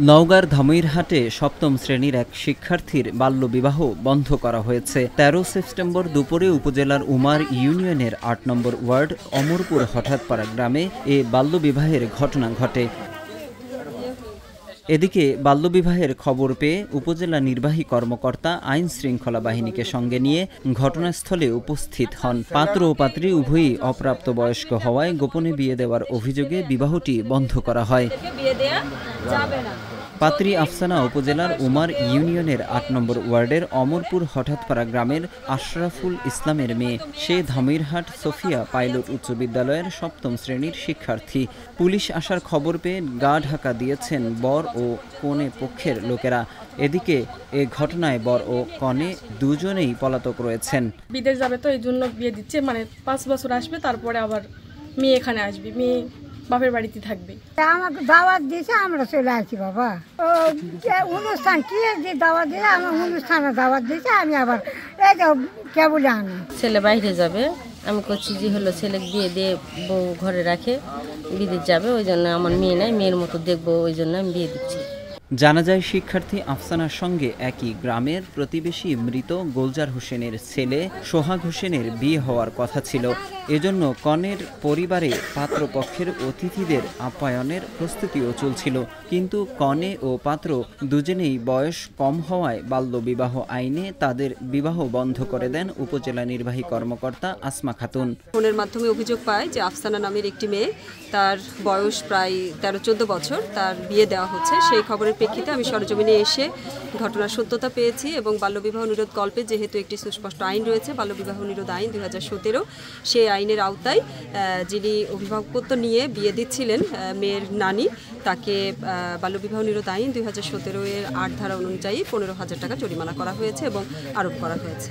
নওগাঁর ধামইরহাটে সপ্তম শ্রেণীর এক শিক্ষার্থীর বাল্যবিবাহ বন্ধ করা হয়েছে। ১৩ সেপ্টেম্বর দুপুরে উপজেলার উমার ইউনিয়নের ৮ নম্বর ওয়ার্ড অমরপুর হঠাৎপাড়া গ্রামে এ বাল্যবিবাহের ঘটনা ঘটে। এদিকে বাল্যবিবাহের খবর পেয়ে উপজেলা নির্বাহী কর্মকর্তা আইন শৃঙ্খলা বাহিনীকে সঙ্গে নিয়ে ঘটনাস্থলে উপস্থিত হন। পাত্র ও পাত্রী উভয়ই অপ্রাপ্তবয়স্ক হওয়ায় গোপনে বিয়ে দেওয়ার অভিযোগে বিবাহটি বন্ধ করা হয়। পাত্রী আফসানা উপজেলার উমার ইউনিয়নের ৮ নম্বর ওয়ার্ডের অমরপুর হঠাৎপাড়া গ্রামের আশরাফুল ইসলামের মেয়ে। সে ধামইরহাট সোফিয়া পাইলট উচ্চ বিদ্যালয়ের সপ্তম শ্রেণীর শিক্ষার্থী। পুলিশ আসার খবর পেয়ে গা ঢাকা দিয়েছেন বর ও কনে পক্ষের লোকেরা। এদিকে এ ঘটনায় বর ও কনে দুজনেই পলাতক রয়েছেন। বিদেশ যাবে তো এই জন্য বিয়ে দিচ্ছে, ৫ বছর আসবে, তারপরে আবার মেয়ে এখানে আসবে, মেয়ে বাপের বাড়িতে থাকবে। আমাকে দাওয়াত দিয়েছে, আমরা চলে আসছি। বাবা অনুষ্ঠান কি যে দাওয়াত দিয়েছে, আমার অনুষ্ঠানে দাওয়াত দিয়েছে, আমি আবার এই যে কেবল আনি। ছেলে বাইরে যাবে, আমি করছি যে হলো ছেলে বিয়ে দিয়ে বউ ঘরে রাখে, বিদেশ যাবে, ওই জন্য আমার মেয়ে নাই, মেয়ের মতো দেখবো, ওই জন্য আমি বিয়ে দিচ্ছি। জানা যায় শিক্ষার্থী আফসানার সঙ্গে একই গ্রামের প্রতিবেশী মৃত গোলজার হোসেনের ছেলে সোহাগ হোসেনের বিয়ে হওয়ার কথা ছিল। এজন্য কনের পরিবারে পাত্রপক্ষের অতিথিদের আপ্যায়নের প্রস্তুতিও চলছিল। কিন্তু কনে ও পাত্র দুজনেই বয়স কম হওয়ায় বাল্যবিবাহ আইনে তাদের বিবাহ বন্ধ করে দেন উপজেলা নির্বাহী কর্মকর্তা আসমা খাতুন। ফোনের মাধ্যমে অভিযোগ পায় যে আফসানা নামের একটি মেয়ে, তার বয়স প্রায় ১৩-১৪ বছর, তার বিয়ে দেওয়া হচ্ছে। সেই খবরের প্রেক্ষিতে আমি সরজমিনে এসে ঘটনার সত্যতা পেয়েছি এবং বাল্যবিবাহ নিরোধ কল্পে যেহেতু একটি সুস্পষ্ট আইন রয়েছে, বাল্যবিবাহ নিরোধ আইন ২০১৭, সেই আইনের আওতায় যিনি অভিভাবকত্ব নিয়ে বিয়ে দিচ্ছিলেন মেয়ের নানি, তাকে বাল্যবিবাহ নিরোধ আইন ২০১৭ এর ৮ ধারা অনুযায়ী ১৫,০০০ টাকা জরিমানা করা হয়েছে এবং আরোপ করা হয়েছে।